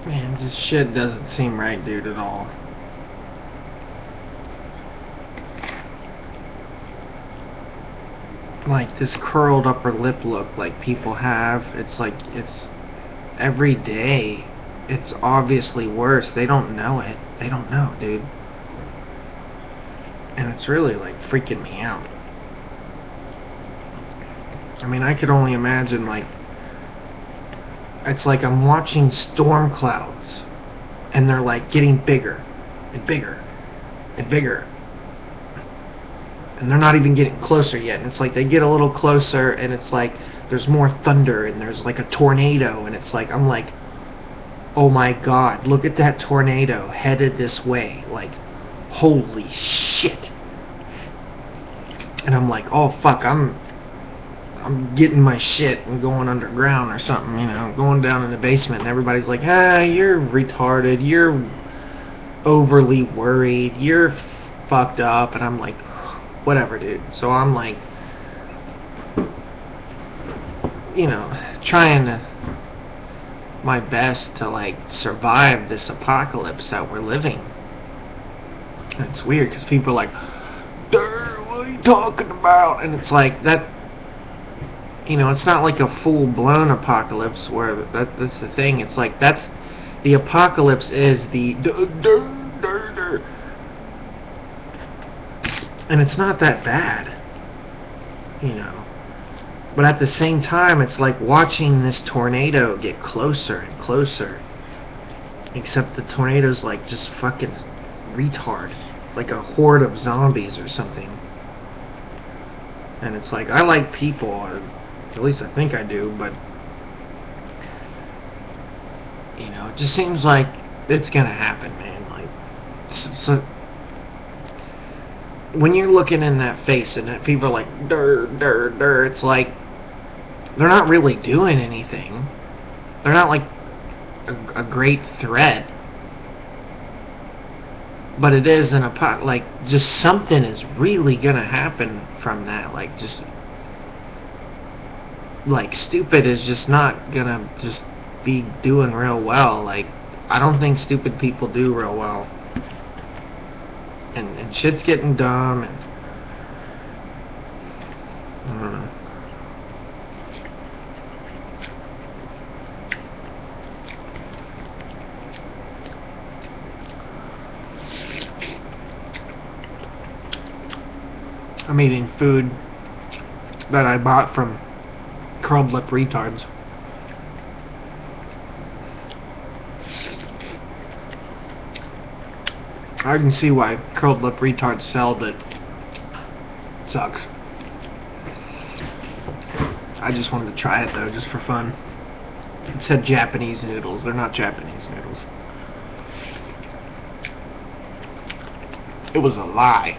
Man, this shit doesn't seem right, dude, at all. Like, this curled upper lip look like people have, it's like, it's every day. It's obviously worse. They don't know it. They don't know, dude. And it's really, like, freaking me out. I mean, I could only imagine, like, it's like I'm watching storm clouds, and they're, like, getting bigger, and bigger, and bigger. And they're not even getting closer yet. And it's like they get a little closer, and it's like there's more thunder, and there's like a tornado, and it's like, I'm like, oh my god, look at that tornado headed this way. Like, holy shit. And I'm like, oh fuck, I'm getting my shit and going underground or something, you know, going down in the basement, and everybody's like, ah, you're retarded, you're overly worried, you're fucked up. And I'm like, whatever, dude. So I'm like, you know, trying my best to, like, survive this apocalypse that we're living. And it's weird because people are like, "Dude, what are you talking about?" And it's like, that, you know, it's not like a full-blown apocalypse where that's the thing. It's like, that's, the apocalypse is the and it's not that bad, you know. But at the same time, it's like watching this tornado get closer and closer. Except the tornado's like just fucking retard. Like a horde of zombies or something. And it's like, I like people, or at least I think I do, but, you know, it just seems like it's gonna happen, man. Like, so when you're looking in that face and that people are like, it's like, they're not really doing anything. They're not like a great threat. But it is like, just something is really gonna happen from that. Like, just, like, stupid is just not gonna just be doing real well. Like, I don't think stupid people do real well. And shit's getting dumb, and I don't know. I'm eating food that I bought from curled lip retards. I can see why curled lip retards sell, but it sucks. I just wanted to try it though, just for fun. It said Japanese noodles. They're not Japanese noodles. It was a lie.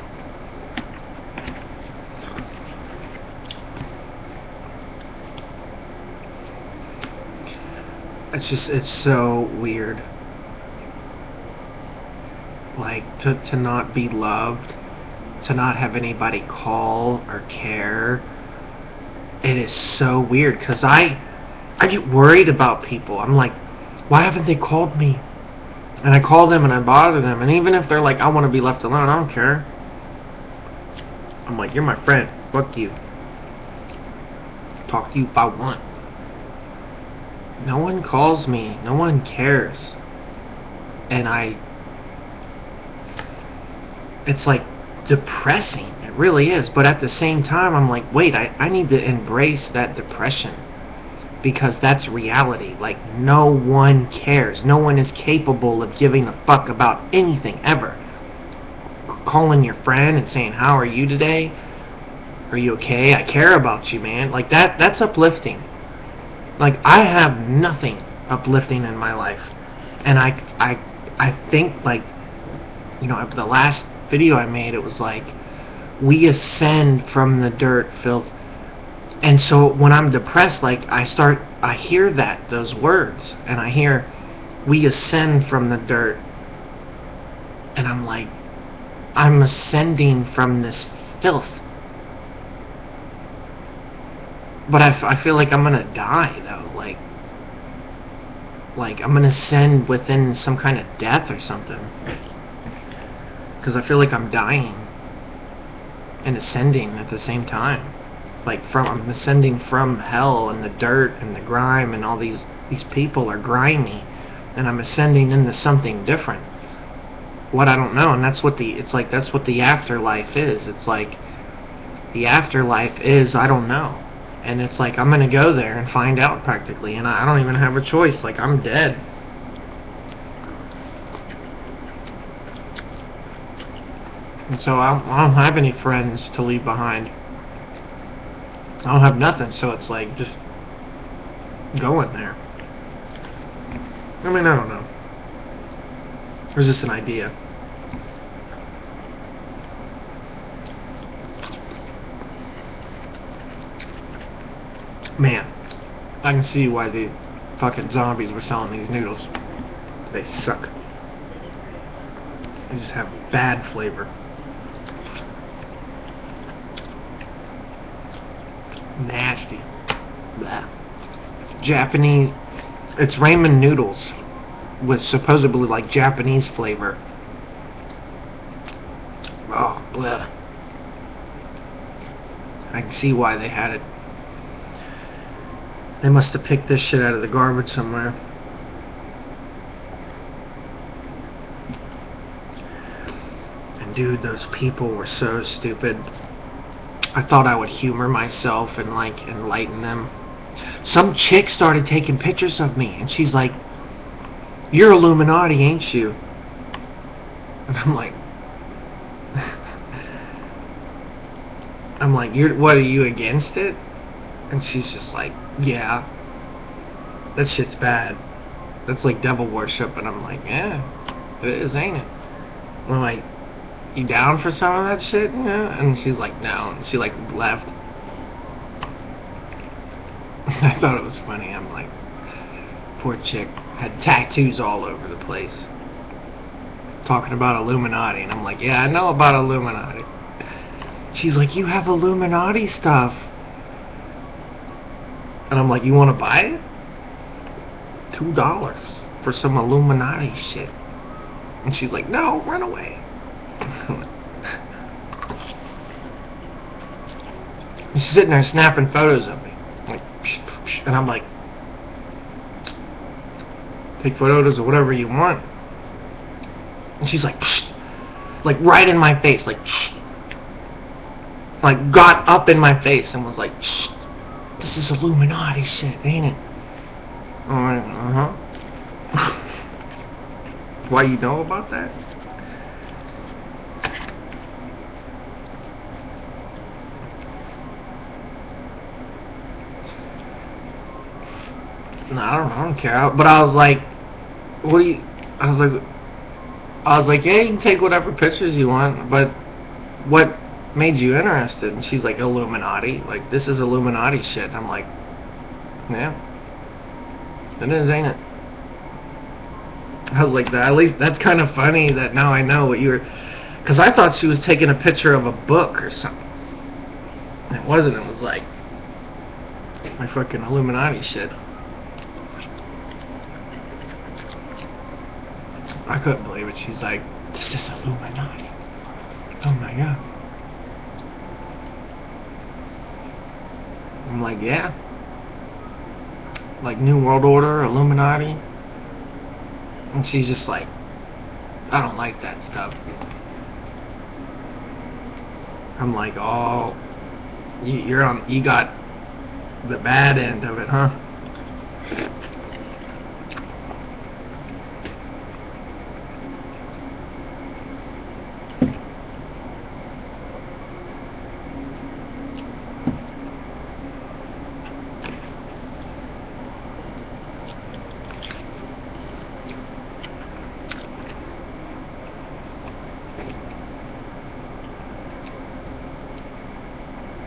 It's so weird. Like, to not be loved, to not have anybody call or care. It is so weird, because I get worried about people. I'm like, why haven't they called me? And I call them and I bother them, and even if they're like, I want to be left alone, I don't care. I'm like, you're my friend, fuck you. Talk to you if I want. No one calls me, no one cares. And it's like depressing. It really is. But at the same time, I'm like, wait, I need to embrace that depression, because that's reality. Like, no one cares. No one is capable of giving a fuck about anything ever. Calling your friend and saying, how are you today? Are you okay? I care about you, man. Like, that's uplifting. Like, I have nothing uplifting in my life. And I think, like, you know, the last video I made, it was like, we ascend from the dirt, filth. And so when I'm depressed, like, I hear those words, and I hear, we ascend from the dirt, and I'm like, I'm ascending from this filth. But I feel like I'm gonna die, though. Like, like I'm gonna ascend within some kind of death or something, because I feel like I'm dying and ascending at the same time. Like I'm ascending from hell and the dirt and the grime, and all these people are grimy, and I'm ascending into something different. What I don't know, and that's what the afterlife is. It's like the afterlife is I don't know. And it's like I'm gonna go there and find out practically, and I don't even have a choice. Like I'm dead. And so I don't have any friends to leave behind. I don't have nothing, so it's like just going there. I mean, I don't know. It was just an idea. Man, I can see why the fucking zombies were selling these noodles. They suck. They just have bad flavor. Nasty. Blah. Japanese. It's ramen noodles with supposedly like Japanese flavor. Oh, blah. I can see why they had it. They must have picked this shit out of the garbage somewhere. And dude, those people were so stupid. I thought I would humor myself and like enlighten them. Some chick started taking pictures of me, and she's like, "You're Illuminati, ain't you?" And I'm like, what, are you against it? And she's just like, "Yeah, that shit's bad. That's like devil worship." And I'm like, "Yeah, it is, ain't it?" And I'm like, "You down for some of that shit?" Yeah. And she's like, "No." And she like left. I thought it was funny. I'm like, poor chick had tattoos all over the place, talking about Illuminati, and I'm like, "Yeah, I know about Illuminati." She's like, "You have Illuminati stuff." And I'm like, "You want to buy it? $2 for some Illuminati shit." And she's like, "No, run away." She's sitting there snapping photos of me, like, and I'm like, "Take photos of whatever you want." And she's like right in my face, like got up in my face and was like, "This is Illuminati shit, ain't it?" I'm like, "Uh-huh." Why, you know about that? No, I don't care. But I was like, "What do you?" I was like, "Yeah, you can take whatever pictures you want, but what made you interested?" And she's like, "Illuminati. Like, this is Illuminati shit." I'm like, "Yeah, it is, ain't it?" I was like, "That, at least that's kind of funny that now I know what you were," because I thought she was taking a picture of a book or something. And it wasn't. It was like my fucking Illuminati shit. I couldn't believe it. She's like, "This is Illuminati." Oh my god. I'm like, "Yeah. Like New World Order, Illuminati." And she's just like, "I don't like that stuff." I'm like, "Oh, you got the bad end of it, huh?"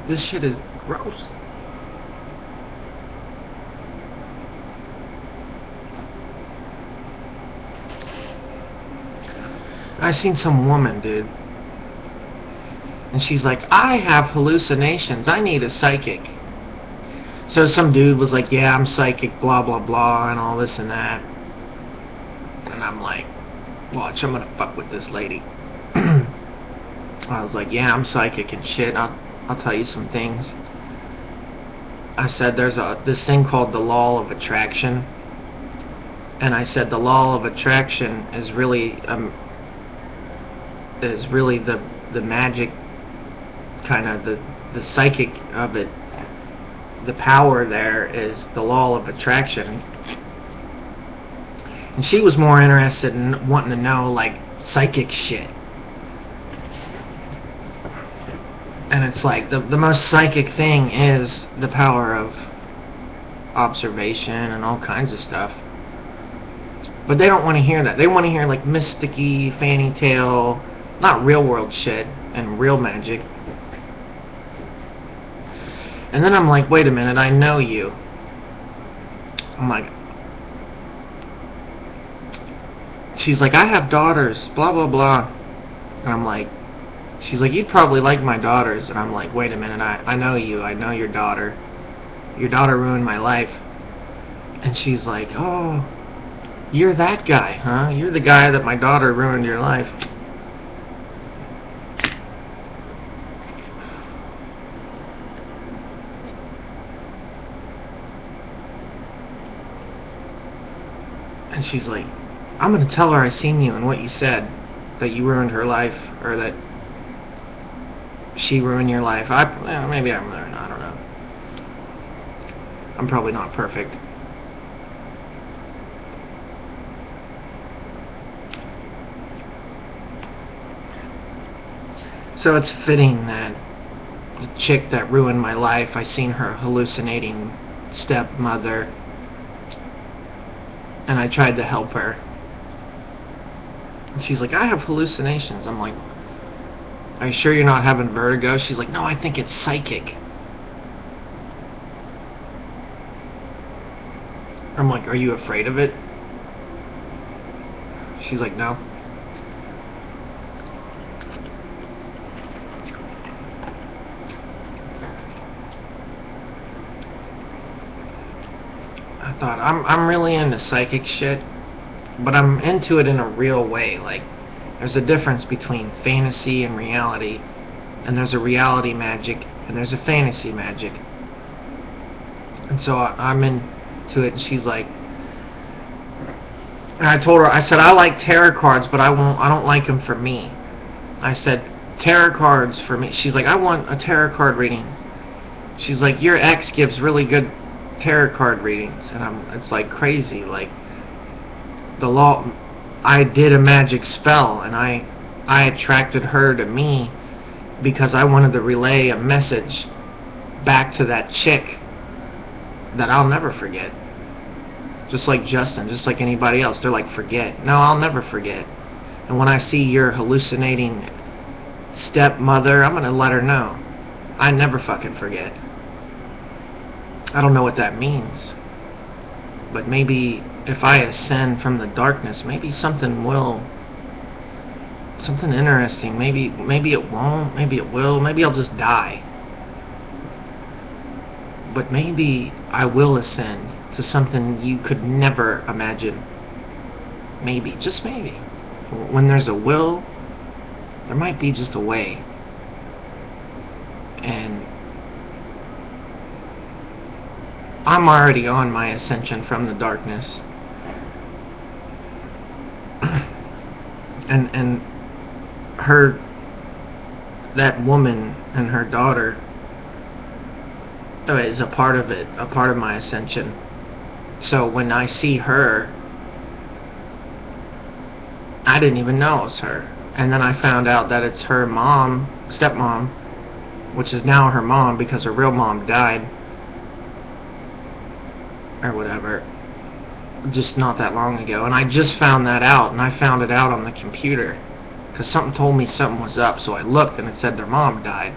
This shit is gross. I seen some woman, dude, and she's like, "I have hallucinations. I need a psychic." So some dude was like, "Yeah, I'm psychic, blah blah blah, and all this and that." And I'm like, watch, I'm gonna fuck with this lady. I was like, yeah, I'm psychic and shit. I'll tell you some things. I said there's this thing called the law of attraction. And I said the law of attraction is really the magic, kind of the psychic of it. The power there is the law of attraction. And she was more interested in wanting to know, like, psychic shit. And it's like, the most psychic thing is the power of observation and all kinds of stuff. But they don't want to hear that. They want to hear, like, mysticky, fanny tale, not real world shit and real magic. And then I'm like, wait a minute, I know you. I'm like, she's like, I have daughters, blah, blah, blah. And I'm like, she's like, you'd probably like my daughters. And I'm like, wait a minute, I know you. I know your daughter. Your daughter ruined my life. And she's like, oh, you're that guy, huh? You're the guy that my daughter ruined your life. And she's like, I'm going to tell her I seen you and what you said, that you ruined her life, or that she ruined your life. Maybe I'm there, I don't know. I'm probably not perfect. So it's fitting that the chick that ruined my life, I seen her hallucinating stepmother, and I tried to help her. And she's like, I have hallucinations. I'm like, are you sure you're not having vertigo? She's like, no, I think it's psychic. I'm like, are you afraid of it? She's like, no. I thought, I'm really into psychic shit, but I'm into it in a real way. Like, there's a difference between fantasy and reality, and there's a reality magic, and there's a fantasy magic. And so I'm into it, and she's like, and I told her, I said, I like tarot cards, but I don't like them for me. I said, tarot cards for me. She's like, I want a tarot card reading. She's like, your ex gives really good tarot card readings. And it's like crazy. Like, the law, I did a magic spell, and I attracted her to me because I wanted to relay a message back to that chick that I'll never forget. Just like Justin, just like anybody else, they're like, forget. No, I'll never forget. And when I see your hallucinating stepmother, I'm going to let her know. I never fucking forget. I don't know what that means. But maybe if I ascend from the darkness, maybe something will. Something interesting. Maybe it won't. Maybe it will. Maybe I'll just die. But maybe I will ascend to something you could never imagine. Maybe. Just maybe. When there's a will, there might be just a way. And I'm already on my ascension from the darkness. and her, that woman and her daughter is a part of it, a part of my ascension. So when I see her, I didn't even know it was her. And then I found out that it's her mom, stepmom, which is now her mom because her real mom died. Or whatever. Just not that long ago. And I just found that out. And I found it out on the computer. Because something told me something was up. So I looked and it said their mom died.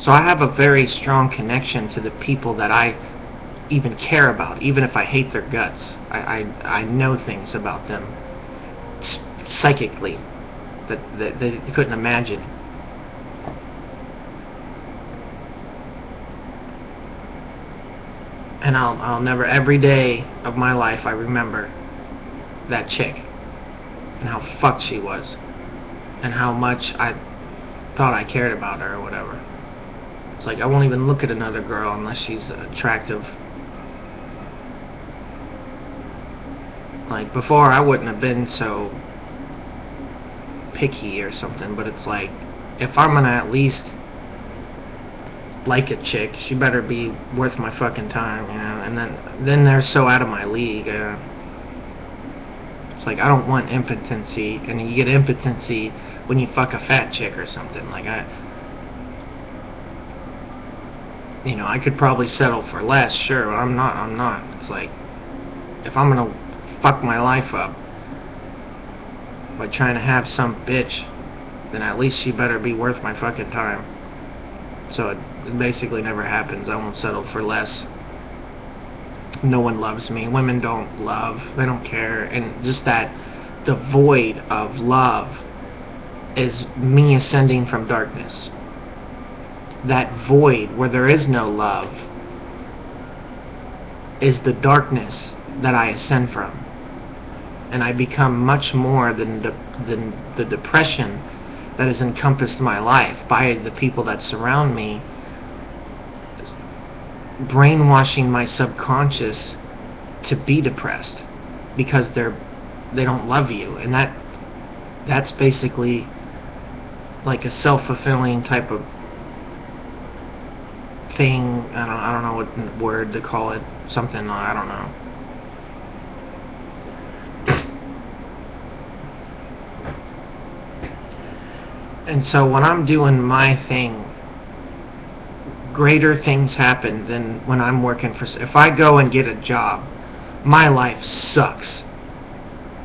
So I have a very strong connection to the people that I even care about, even if I hate their guts. I know things about them psychically that they couldn't imagine. And I'll never, every day of my life, I remember that chick. and how fucked she was, and how much I thought I cared about her or whatever. It's like I won't even look at another girl unless she's attractive. Like before, I wouldn't have been so picky or something, but it's like if I'm gonna at least like a chick, she better be worth my fucking time, you know. And then they're so out of my league. It's like I don't want impotency, and you get impotency when you fuck a fat chick or something. Like I could probably settle for less, sure, but I'm not. It's like if I'm gonna fuck my life up by trying to have some bitch, then at least she better be worth my fucking time. So it basically never happens. I won't settle for less. No one loves me. Women don't love. They don't care. And just that, the void of love is me ascending from darkness. That void where there is no love is the darkness that I ascend from. And I become much more than the depression that has encompassed my life by the people that surround me, brainwashing my subconscious to be depressed because they don't love you. And that's basically like a self-fulfilling type of thing. I don't know what word to call it. Something, I don't know. And so when I'm doing my thing, greater things happen than when I'm working for... If I go and get a job, my life sucks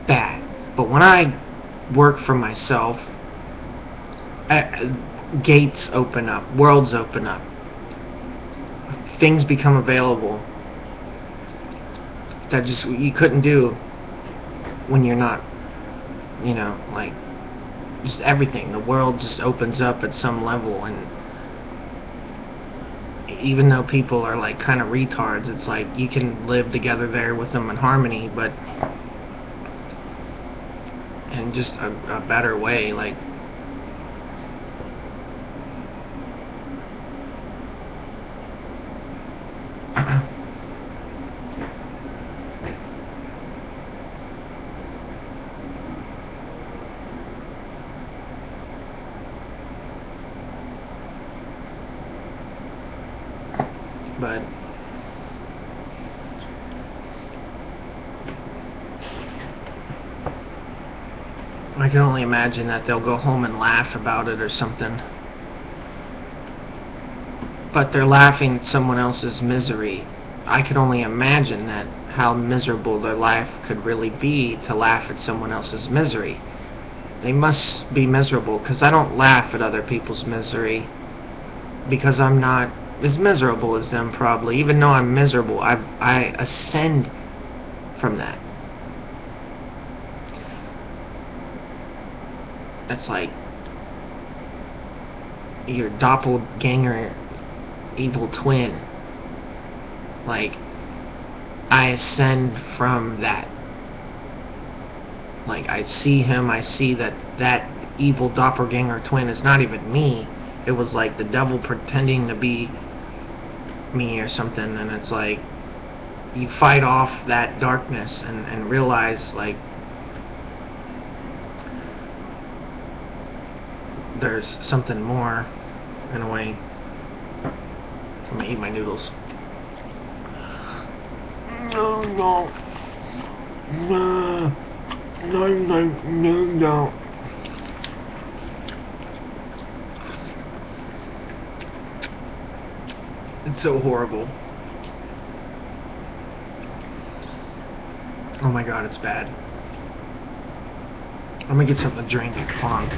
bad. But when I work for myself, gates open up, worlds open up, things become available that just you couldn't do when you're not, like, just everything. The world just opens up at some level, and even though people are like kind of retards, it's like you can live together there with them in harmony, but in just a better way. Like, but I can only imagine that they'll go home and laugh about it or something. But they're laughing at someone else's misery. I can only imagine that how miserable their life could really be to laugh at someone else's misery. They must be miserable, because I don't laugh at other people's misery, because I'm not as miserable as them, probably. Even though I'm miserable, I ascend from that. That's like your doppelganger evil twin. Like, I ascend from that. Like, I see him, I see that evil doppelganger twin is not even me. It was like the devil pretending to be me or something. And it's like you fight off that darkness and realize, like, there's something more, in a way. I'm gonna eat my noodles. No. It's so horrible. Oh my god, it's bad. I'm gonna get something to drink. Hold on.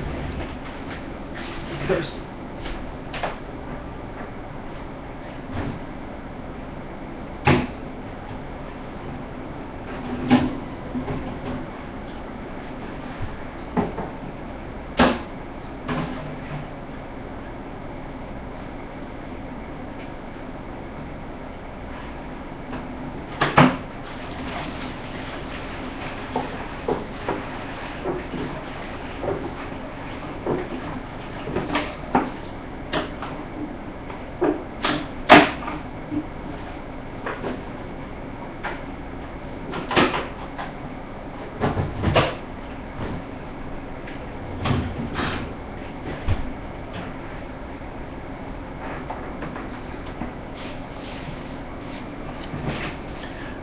Thirst.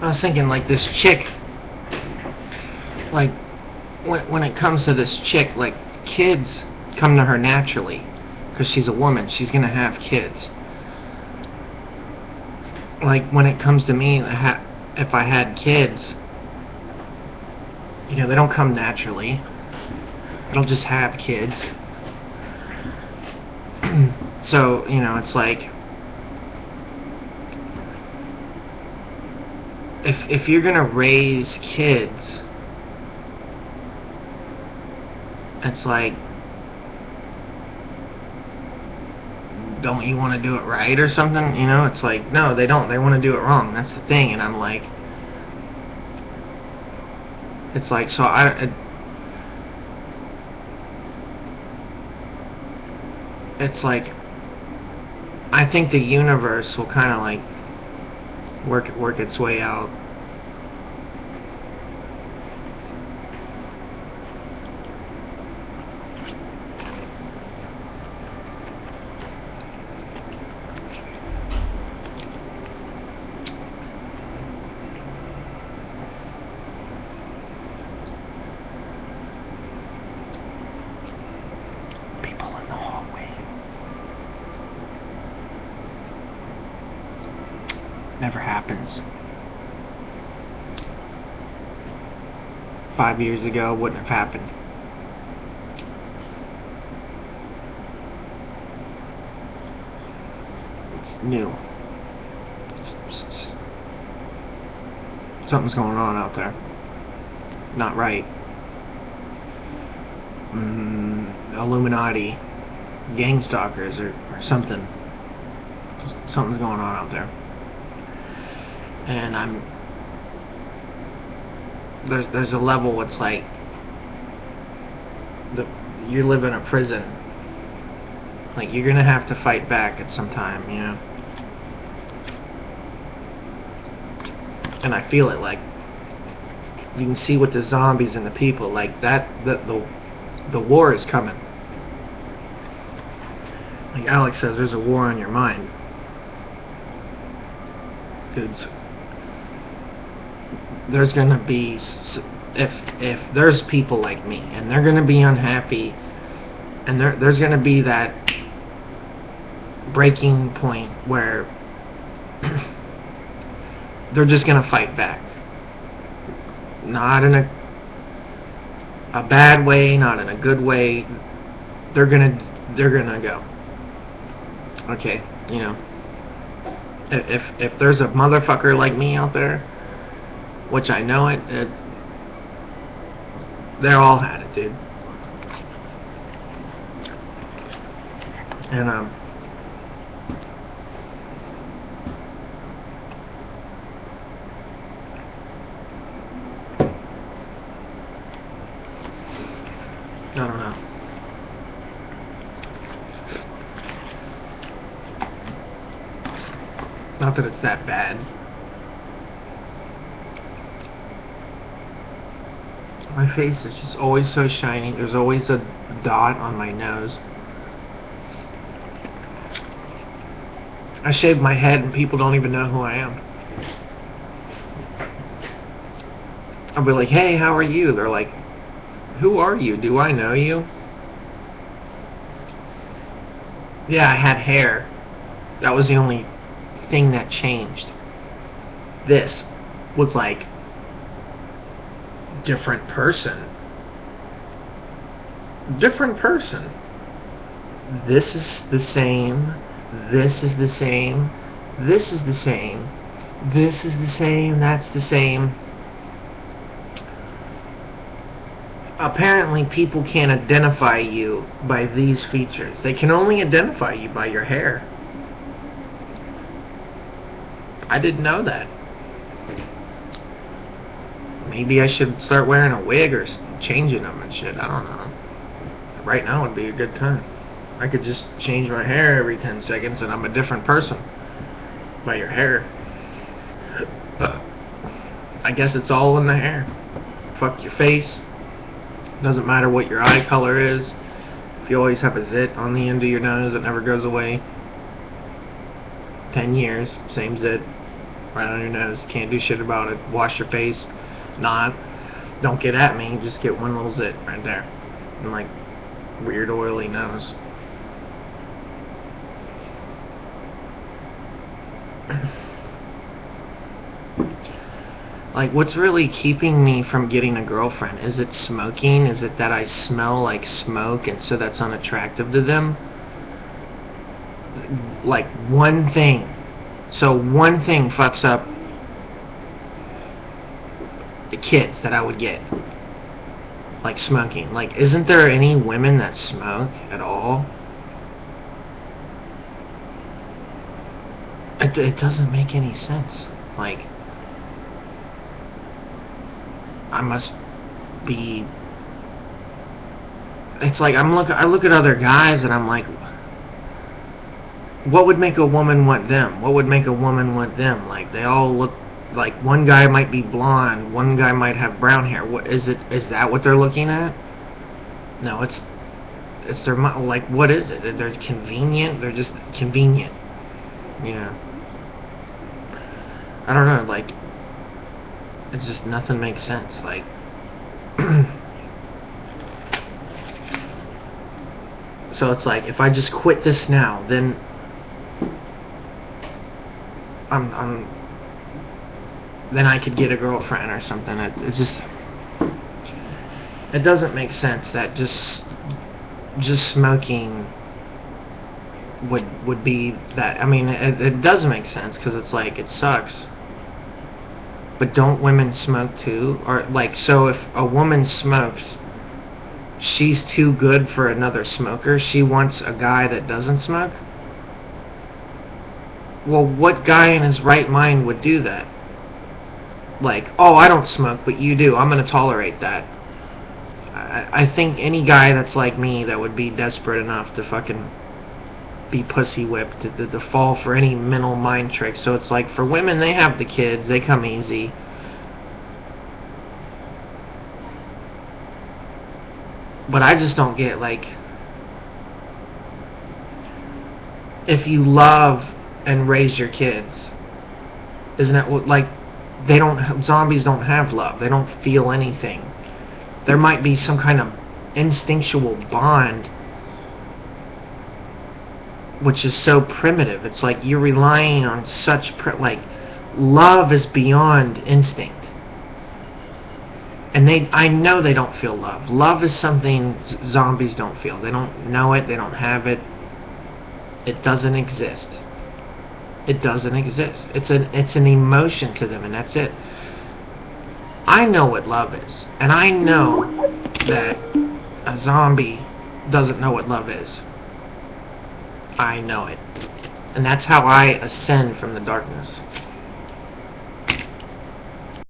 I was thinking, like, this chick, like, when it comes to this chick, like, kids come to her naturally, because she's a woman, she's gonna have kids. Like, when it comes to me, if I had kids, you know, they don't come naturally. I don't just have kids. So, you know, it's like, if you're gonna raise kids, it's like, don't you want to do it right or something? You know, it's like, no, they don't. They want to do it wrong. That's the thing. And I'm like, it's like, so it's like, I think the universe will kind of like work its way out. People in the hallway. Never happens. 5 years ago, wouldn't have happened. It's new. Something's going on out there. Not right. Illuminati, gang stalkers, or something. Something's going on out there. And there's a level. It's like you live in a prison. Like, you're gonna have to fight back at some time, you know. And I feel it. Like, you can see with the zombies and the people, like that. The war is coming. Like Alex says, there's a war on your mind, dudes. There's gonna be, if there's people like me, and they're gonna be unhappy, and there's gonna be that breaking point where they're just gonna fight back. Not in a bad way, not in a good way. They're gonna go. Okay, you know. If there's a motherfucker like me out there, which I know it, they all had it, dude. And I don't know. Not that it's that bad. My face is just always so shiny. There's always a dot on my nose. I shave my head and people don't even know who I am. I'll be like, hey, how are you? They're like, who are you? Do I know you? Yeah, I had hair. That was the only thing that changed. This was like different person. Different person. This is the same. This is the same. This is the same. This is the same. That's the same. Apparently people can't identify you by these features. They can only identify you by your hair. I didn't know that. Maybe I should start wearing a wig or changing them and shit. I don't know. Right now would be a good time. I could just change my hair every 10 seconds and I'm a different person by your hair. I guess it's all in the hair. Fuck your face. Doesn't matter what your eye color is. If you always have a zit on the end of your nose that never goes away. 10 years, same zit. right on your nose. Can't do shit about it. Wash your face. Not. Don't get at me. Just get one little zit right there. And like weird oily nose. Like, what's really keeping me from getting a girlfriend? Is it smoking? Is it that I smell like smoke and so that's unattractive to them? Like, one thing. So one thing fucks up the kids that I would get. Like smoking. Like, isn't there any women that smoke at all? It doesn't make any sense. Like, I must be... It's like, I look at other guys and I'm like, what would make a woman want them? What would make a woman want them? Like, they all look like, one guy might be blonde, one guy might have brown hair. What is it? Is that what they're looking at? No, it's their, like, what is it? They're convenient. They're just convenient. Yeah. I don't know, like, it's just, nothing makes sense. Like, so it's like, if I just quit this now, then then I could get a girlfriend or something. It's just, it doesn't make sense that just smoking would be that. I mean, it does make sense, because it's like, it sucks. But don't women smoke too? Or like, so if a woman smokes, she's too good for another smoker? She wants a guy that doesn't smoke? Well, what guy in his right mind would do that? Like, oh, I don't smoke, but you do. I'm going to tolerate that. I think any guy that's like me that would be desperate enough to fucking be pussy whipped, to fall for any mental mind trick. So it's like, for women, they have the kids, they come easy. But I just don't get, like, if you love and raise your kids, isn't that what, like, they don't, zombies don't have love, they don't feel anything. There might be some kind of instinctual bond, which is so primitive. It's like, you're relying on such like, love is beyond instinct. And I know they don't feel love. Love is something zombies don't feel. They don't know it, they don't have it. It doesn't exist. It doesn't exist. It's an emotion to them, and that's it. I know what love is, and I know that a zombie doesn't know what love is. I know it. And that's how I ascend from the darkness.